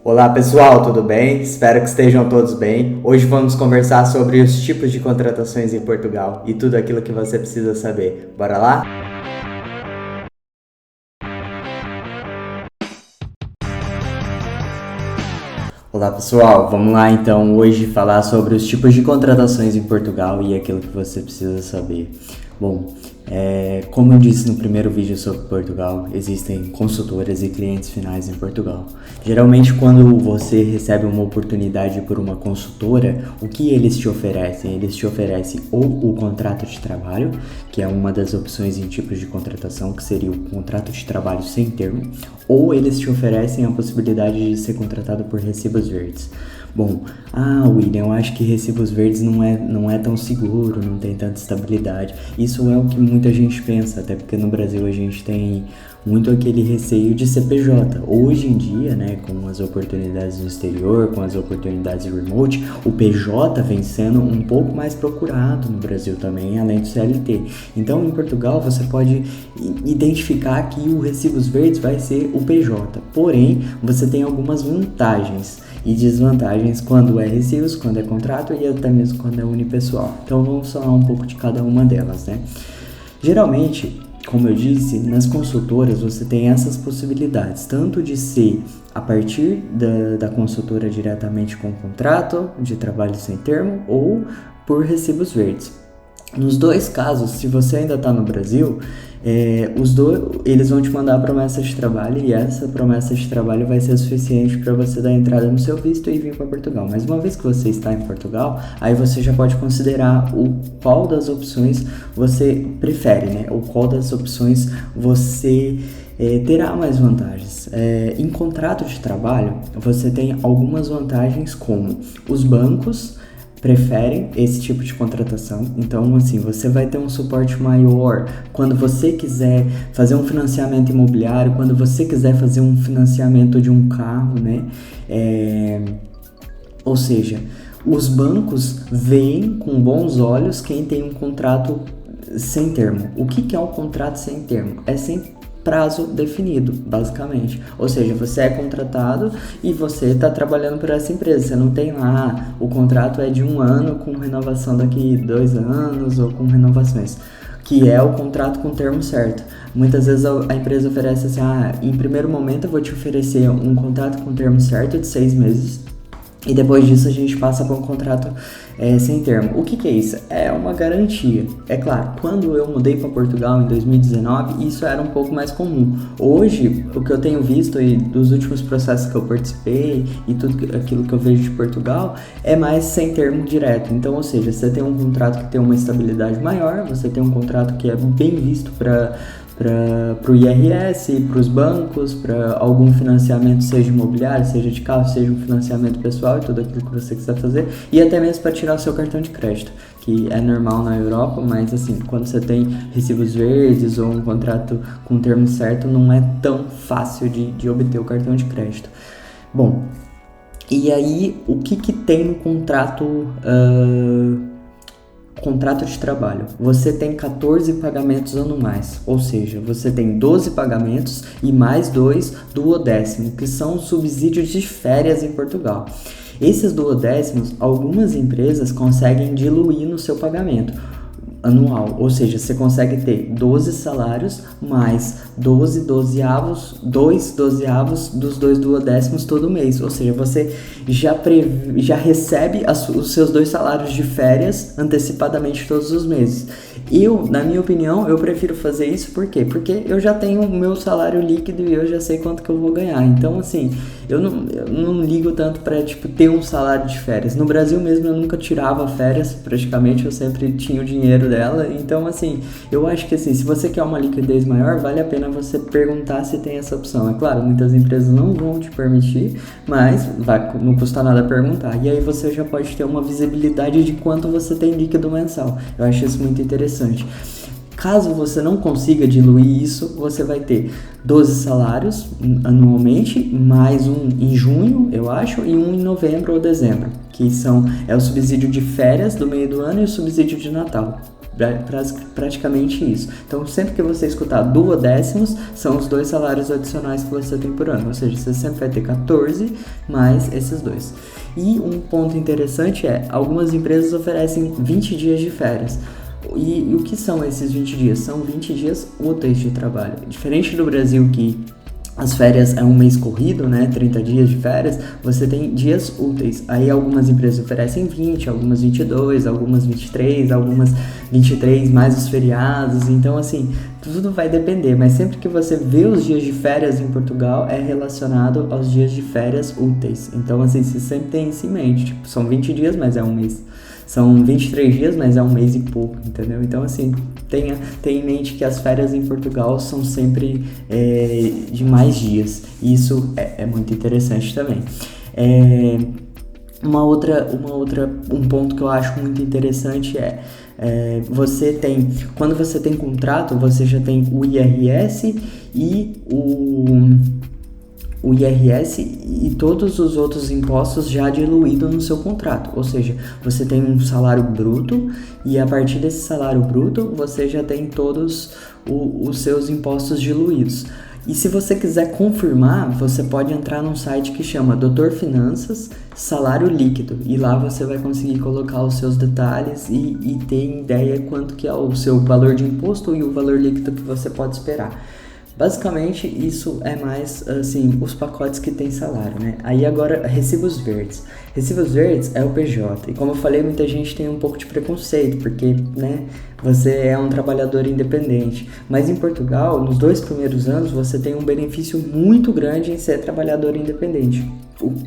Olá pessoal, tudo bem? Espero que estejam todos bem. Hoje vamos conversar sobre os tipos de contratações em Portugal e tudo aquilo que você precisa saber. Bora lá? Olá pessoal, vamos lá então hoje falar sobre os tipos de contratações em Portugal e aquilo que você precisa saber. Bom, como eu disse no primeiro vídeo sobre Portugal, existem consultoras e clientes finais em Portugal. Geralmente quando você recebe uma oportunidade por uma consultora, o que eles te oferecem? Eles te oferecem ou o contrato de trabalho, que é uma das opções em tipos de contratação, que seria o contrato de trabalho sem termo, ou eles te oferecem a possibilidade de ser contratado por recibos verdes. Bom, William, eu acho que recibos verdes não é tão seguro, não tem tanta estabilidade. Isso é o que muita gente pensa, até porque no Brasil a gente tem muito aquele receio de CPJ. Hoje em dia, né, com as oportunidades no exterior, com as oportunidades remote, o PJ vem sendo um pouco mais procurado no Brasil também, além do CLT. Então, em Portugal, você pode identificar que o recibos verdes vai ser o PJ. Porém, você tem algumas vantagens e desvantagens quando é recibos, quando é contrato e até mesmo quando é unipessoal. Então vamos falar um pouco de cada uma delas, né? Geralmente, como eu disse, nas consultoras você tem essas possibilidades, tanto de ser a partir da consultora diretamente com contrato de trabalho sem termo ou por recibos verdes. Nos dois casos, se você ainda está no Brasil, eles vão te mandar a promessa de trabalho e essa promessa de trabalho vai ser suficiente para você dar entrada no seu visto e vir para Portugal. Mas uma vez que você está em Portugal, aí você já pode considerar qual das opções você prefere, né? Ou qual das opções você terá mais vantagens. Em contrato de trabalho, você tem algumas vantagens como os bancos preferem esse tipo de contratação, então assim, você vai ter um suporte maior quando você quiser fazer um financiamento imobiliário, quando você quiser fazer um financiamento de um carro, né? Ou seja, os bancos veem com bons olhos quem tem um contrato sem termo. O que é um contrato sem termo? É sem prazo definido, basicamente. Ou seja, você é contratado e você está trabalhando por essa empresa. Você não tem lá, o contrato é de 1 ano com renovação daqui 2 anos ou com renovações, que é o contrato com termo certo. Muitas vezes a empresa oferece assim, em primeiro momento eu vou te oferecer um contrato com termo certo de 6 meses e depois disso a gente passa para um contrato sem termo. O que é isso? É uma garantia. É claro, quando eu mudei para Portugal em 2019, isso era um pouco mais comum. Hoje, o que eu tenho visto e dos últimos processos que eu participei e tudo aquilo que eu vejo de Portugal é mais sem termo direto. Então, ou seja, você tem um contrato que tem uma estabilidade maior, você tem um contrato que é bem visto para o IRS, para os bancos, para algum financiamento, seja imobiliário, seja de carro, seja um financiamento pessoal e tudo aquilo que você quiser fazer, e até mesmo para tirar o seu cartão de crédito, que é normal na Europa, mas assim, quando você tem recibos verdes ou um contrato com termo certo, não é tão fácil de obter o cartão de crédito. Bom, e aí o que tem no contrato de trabalho? Você tem 14 pagamentos anuais, ou seja, você tem 12 pagamentos e mais 2 duodécimos, que são subsídios de férias em Portugal. Esses duodécimos, algumas empresas conseguem diluir no seu pagamento anual, ou seja, você consegue ter 12 salários mais 2 dozeavos dos 2 duodécimos todo mês, ou seja, você já recebe os seus 2 salários de férias antecipadamente todos os meses. Na minha opinião, eu prefiro fazer isso, por quê? Porque eu já tenho o meu salário líquido e eu já sei quanto que eu vou ganhar, então assim, eu não ligo tanto para ter um salário de férias. No Brasil mesmo eu nunca tirava férias, praticamente eu sempre tinha o dinheiro dela, então assim, eu acho que assim, se você quer uma liquidez maior, vale a pena você perguntar se tem essa opção. É claro, muitas empresas não vão te permitir, mas não custa nada perguntar, e aí você já pode ter uma visibilidade de quanto você tem líquido mensal. Eu acho isso muito interessante. Caso você não consiga diluir isso, você vai ter 12 salários anualmente, mais um em junho, eu acho, e um em novembro ou dezembro, que é o subsídio de férias do meio do ano e o subsídio de Natal. Praticamente isso. Então, sempre que você escutar duodécimos, são os 2 salários adicionais que você tem por ano. Ou seja, você sempre vai ter 14 mais esses 2. E um ponto interessante é, algumas empresas oferecem 20 dias de férias. E o que são esses 20 dias? São 20 dias úteis de trabalho. Diferente do Brasil, que as férias é um mês corrido, né? 30 dias de férias, você tem dias úteis. Aí algumas empresas oferecem 20, algumas 22, algumas 23, algumas 23 mais os feriados. Então, assim, tudo vai depender. Mas sempre que você vê os dias de férias em Portugal, é relacionado aos dias de férias úteis. Então, assim, você sempre tem isso em mente. Tipo, são 20 dias, mas é um mês. São 23 dias, mas é um mês e pouco, entendeu? Então, assim, tenha em mente que as férias em Portugal são sempre de mais dias. E isso é muito interessante também. Um ponto que eu acho muito interessante quando você tem contrato, você já tem o IRS e o IRS e todos os outros impostos já diluídos no seu contrato. Ou seja, você tem um salário bruto e a partir desse salário bruto você já tem todos os seus impostos diluídos. E se você quiser confirmar, você pode entrar num site que chama Doutor Finanças Salário Líquido. E lá você vai conseguir colocar os seus detalhes e ter ideia quanto que é o seu valor de imposto e o valor líquido que você pode esperar. Basicamente, isso é mais, assim, os pacotes que tem salário, né? Aí agora, recibos verdes. Recibos verdes é o PJ. E como eu falei, muita gente tem um pouco de preconceito, porque, né, você é um trabalhador independente. Mas em Portugal, nos 2 primeiros anos, você tem um benefício muito grande em ser trabalhador independente.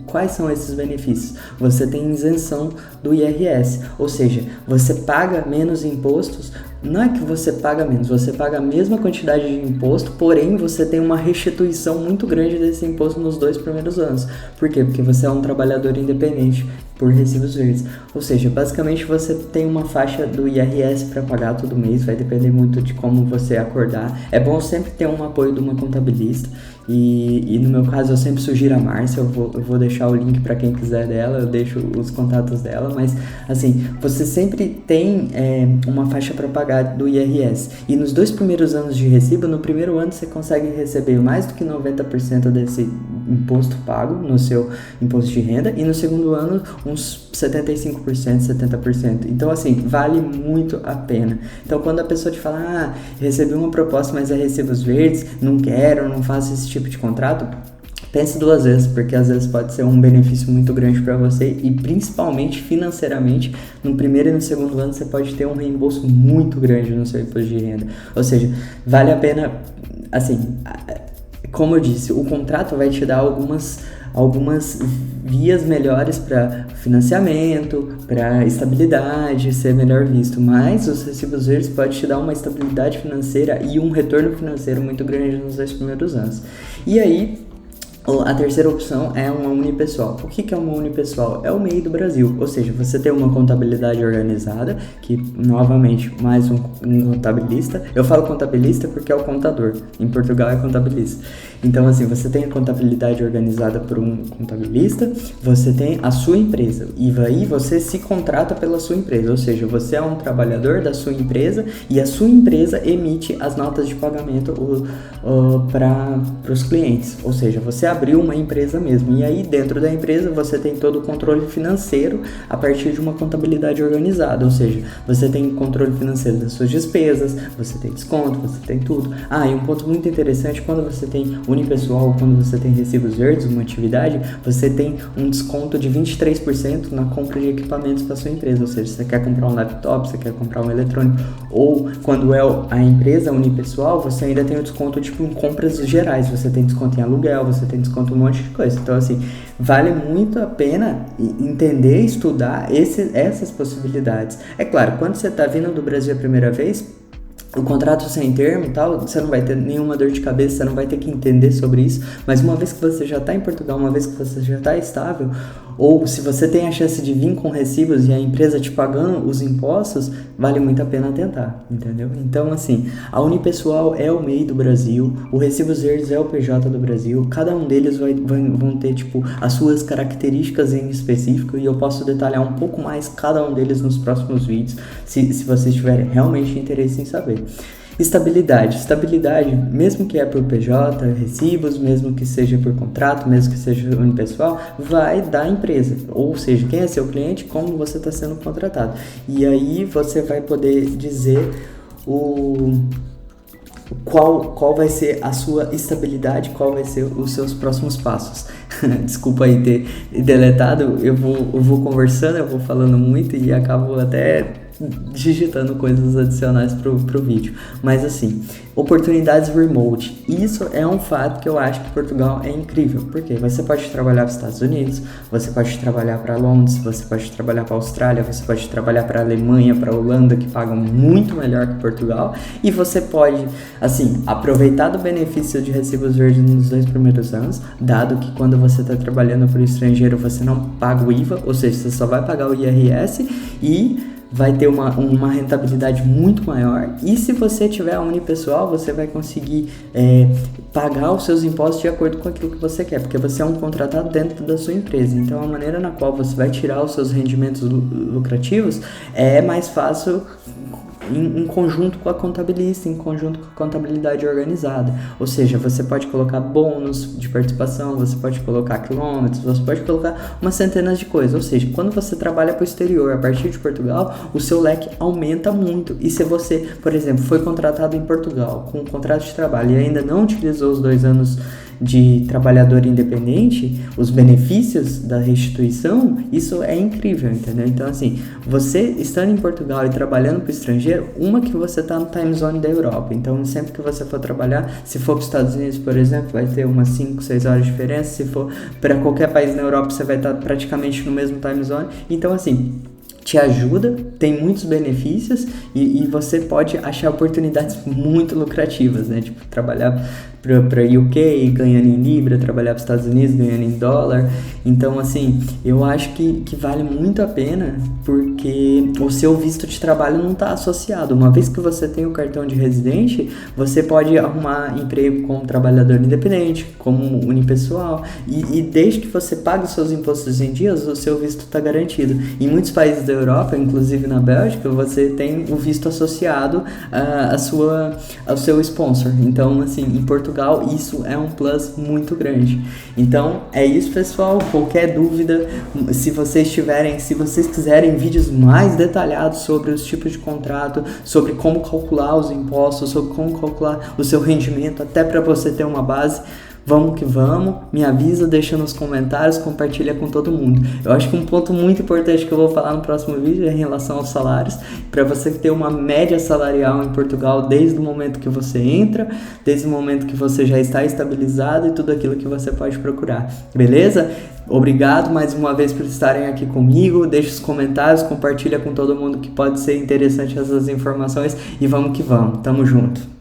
Quais são esses benefícios? Você tem isenção do IRS, ou seja, você paga menos impostos. Não é que você paga menos, você paga a mesma quantidade de imposto, porém você tem uma restituição muito grande desse imposto nos 2 primeiros anos. Por quê? Porque você é um trabalhador independente por recibos verdes. Ou seja, basicamente você tem uma faixa do IRS para pagar todo mês, vai depender muito de como você acordar. É bom sempre ter um apoio de uma contabilista. E no meu caso eu sempre sugiro a Márcia, eu vou deixar o link para quem quiser dela, eu deixo os contatos dela, mas assim, você sempre tem uma faixa para pagar do IRS, e nos 2 primeiros anos de recibo, no primeiro ano você consegue receber mais do que 90% desse imposto pago no seu imposto de renda, e no segundo ano uns 75%, 70%, então assim, vale muito a pena. Então quando a pessoa te fala, recebi uma proposta, mas é recibos verdes, não quero, não faço esse tipo de contrato, pense 2 vezes, porque às vezes pode ser um benefício muito grande para você e principalmente financeiramente, no primeiro e no segundo ano você pode ter um reembolso muito grande no seu imposto de renda. Ou seja, vale a pena, assim, como eu disse, o contrato vai te dar algumas vias melhores para financiamento, para estabilidade, ser melhor visto, mas os recibos verdes podem te dar uma estabilidade financeira e um retorno financeiro muito grande nos 2 primeiros anos. E aí, a terceira opção é uma unipessoal. O que é uma unipessoal? É o MEI do Brasil, ou seja, você tem uma contabilidade organizada, que novamente, mais um contabilista. Eu falo contabilista porque é o contador, em Portugal é contabilista. Então assim, você tem a contabilidade organizada por um contabilista, você tem a sua empresa, e aí você se contrata pela sua empresa, ou seja, você é um trabalhador da sua empresa e a sua empresa emite as notas de pagamento para os clientes, ou seja, você abriu uma empresa mesmo, e aí dentro da empresa você tem todo o controle financeiro a partir de uma contabilidade organizada, ou seja, você tem controle financeiro das suas despesas, você tem desconto, você tem tudo. E um ponto muito interessante, quando você tem unipessoal, quando você tem recibos verdes, uma atividade, você tem um desconto de 23% na compra de equipamentos para sua empresa, ou seja, você quer comprar um laptop, você quer comprar um eletrônico, ou quando é a empresa unipessoal, você ainda tem o desconto tipo em compras gerais, você tem desconto em aluguel, você tem desconto em um monte de coisa. Então assim, vale muito a pena entender, estudar essas possibilidades. É claro, quando você está vindo do Brasil a primeira vez, o contrato sem termo e tal, você não vai ter nenhuma dor de cabeça, você não vai ter que entender sobre isso, mas uma vez que você já está em Portugal, uma vez que você já está estável, ou se você tem a chance de vir com recibos e a empresa te pagando os impostos, vale muito a pena tentar, entendeu? Então, assim, a Unipessoal é o MEI do Brasil, o Recibos Verdes é o PJ do Brasil, cada um deles vão ter, tipo, as suas características em específico, e eu posso detalhar um pouco mais cada um deles nos próximos vídeos, se vocês tiverem realmente interesse em saber. Estabilidade, mesmo que é por PJ, recibos, mesmo que seja por contrato, mesmo que seja unipessoal, vai da empresa, ou seja, quem é seu cliente, como você está sendo contratado. E aí você vai poder dizer qual vai ser a sua estabilidade, qual vai ser os seus próximos passos. Desculpa aí ter deletado, eu vou conversando, eu vou falando muito e acabo até digitando coisas adicionais pro vídeo. Mas assim, oportunidades remote, isso é um fato que eu acho que Portugal é incrível, porque você pode trabalhar para os Estados Unidos, você pode trabalhar para Londres, você pode trabalhar para a Austrália, você pode trabalhar para a Alemanha, para a Holanda, que pagam muito melhor que Portugal, e você pode, assim, aproveitar do benefício de recibos verdes nos 2 primeiros anos, dado que quando você está trabalhando para o estrangeiro você não paga o IVA, ou seja, você só vai pagar o IRS e vai ter uma rentabilidade muito maior, e se você tiver a unipessoal, você vai conseguir pagar os seus impostos de acordo com aquilo que você quer, porque você é um contratado dentro da sua empresa, então a maneira na qual você vai tirar os seus rendimentos lucrativos é mais fácil em conjunto com a contabilista, em conjunto com a contabilidade organizada. Ou seja, você pode colocar bônus de participação, você pode colocar quilômetros, você pode colocar uma centena de coisas. Ou seja, quando você trabalha para o exterior, a partir de Portugal, o seu leque aumenta muito. E se você, por exemplo, foi contratado em Portugal com um contrato de trabalho e ainda não utilizou os 2 anos de trabalhador independente, os benefícios da restituição, isso é incrível, entendeu? Então, assim, você estando em Portugal e trabalhando para o estrangeiro, que você está no time zone da Europa, então sempre que você for trabalhar, se for para os Estados Unidos, por exemplo, vai ter umas 5, 6 horas de diferença, se for para qualquer país na Europa, você vai estar praticamente no mesmo time zone, então, assim, te ajuda, tem muitos benefícios e você pode achar oportunidades muito lucrativas, né? Tipo, trabalhar para UK ganhando em libra, trabalhar para os Estados Unidos ganhando em dólar. Então, assim, eu acho que vale muito a pena, porque o seu visto de trabalho não está associado. Uma vez que você tem o cartão de residente, você pode arrumar emprego como trabalhador independente, como unipessoal, e desde que você pague os seus impostos em dias, o seu visto está garantido. Em muitos países da Europa, inclusive na Bélgica, você tem o visto associado ao seu sponsor. Então, assim, em Portugal, isso é um plus muito grande. Então, é isso, pessoal. Qualquer dúvida, se vocês quiserem vídeos mais detalhados sobre os tipos de contrato, sobre como calcular os impostos, sobre como calcular o seu rendimento, até para você ter uma base, vamos que vamos, me avisa, deixa nos comentários, compartilha com todo mundo. Eu acho que um ponto muito importante que eu vou falar no próximo vídeo é em relação aos salários, para você ter uma média salarial em Portugal desde o momento que você entra, desde o momento que você já está estabilizado e tudo aquilo que você pode procurar, beleza? Obrigado mais uma vez por estarem aqui comigo, deixa os comentários, compartilha com todo mundo que pode ser interessante essas informações e vamos que vamos, tamo junto!